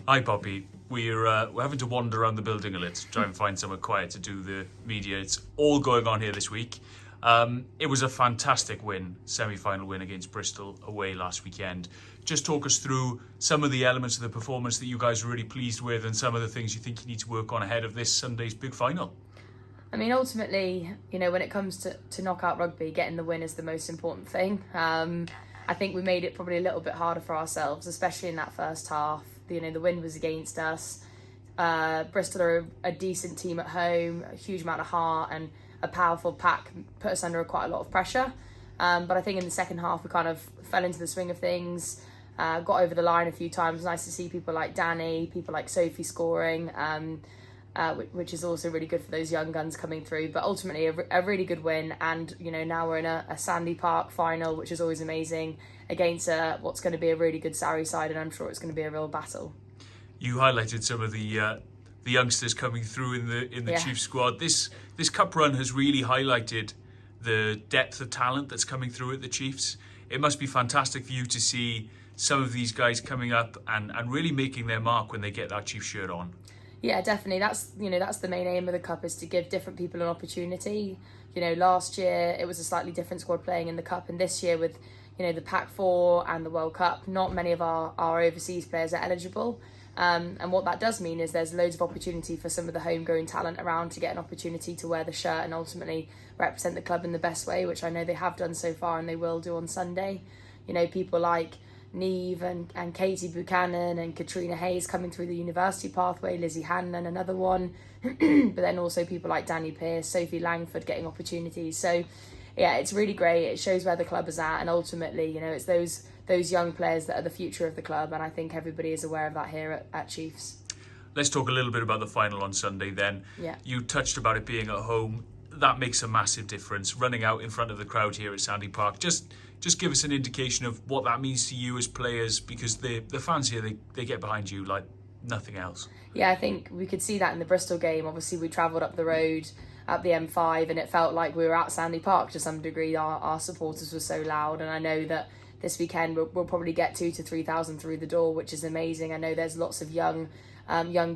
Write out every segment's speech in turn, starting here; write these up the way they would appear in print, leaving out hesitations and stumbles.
Hi, Poppy. We're having to wander around the building a little to try and find somewhere quiet to do the media. It's all going on here this week. It was a fantastic win, semi-final win against Bristol away last weekend. Just talk us through some of the elements of the performance that you guys were really pleased with and some of the things you think you need to work on ahead of this Sunday's big final. I mean, ultimately, when it comes to knockout rugby, getting the win is the most important thing. I think we made it probably a little bit harder for ourselves, especially in that first half. The wind was against us. Bristol are a decent team at home, a huge amount of heart, and a powerful pack put us under quite a lot of pressure. But I think in the second half, we kind of fell into the swing of things, got over the line a few times. Nice to see people like Danny, people like Sophie scoring, which is also really good for those young guns coming through. But ultimately, a really good win. And, now we're in a Sandy Park final, which is always amazing, against what's going to be a really good Surrey side, and I'm sure it's going to be a real battle. You highlighted some of the youngsters coming through in the Chiefs squad. This cup run has really highlighted the depth of talent that's coming through at the Chiefs. It must be fantastic for you to see some of these guys coming up and really making their mark when they get that Chiefs shirt on. Yeah, definitely. That's the main aim of the cup, is to give different people an opportunity. Last year it was a slightly different squad playing in the cup, and this year with the Pac 4 and the World Cup, not many of our overseas players are eligible. And what that does mean is there's loads of opportunity for some of the homegrown talent around to get an opportunity to wear the shirt and ultimately represent the club in the best way, which I know they have done so far and they will do on Sunday. People like Neve and Katie Buchanan and Katrina Hayes coming through the university pathway, Lizzie Hannon, another one, but then also people like Danny Pearce, Sophie Langford getting opportunities. So yeah, it's really great. It shows where the club is at, and ultimately, it's those young players that are the future of the club, and I think everybody is aware of that here at Chiefs. Let's talk a little bit about the final on Sunday then. Yeah. You touched about it being at home. That makes a massive difference, running out in front of the crowd here at Sandy Park. Just give us an indication of what that means to you as players, because the fans here, they get behind you like nothing else. Yeah, I think we could see that in the Bristol game. Obviously, we travelled up the road, up the M5, and it felt like we were at Sandy Park to some degree. Our supporters were so loud, and I know that this weekend we'll probably get 2,000 to 3,000 through the door, which is amazing. I know there's lots of young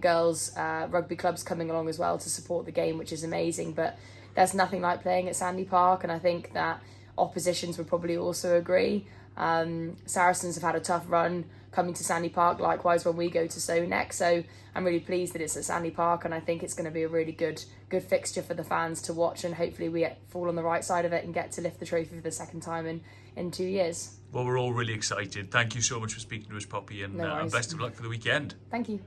girls rugby clubs coming along as well to support the game, which is amazing. But there's nothing like playing at Sandy Park, and I think that oppositions would probably also agree. Saracens have had a tough run coming to Sandy Park, likewise when we go to 𝗠𝗛𝗧𝗏. So I'm really pleased that it's at Sandy Park, and I think it's going to be a really good fixture for the fans to watch, and hopefully we fall on the right side of it and get to lift the trophy for the second time in 2 years. Well, we're all really excited. Thank you so much for speaking to us, Poppy, and best of luck for the weekend. Thank you.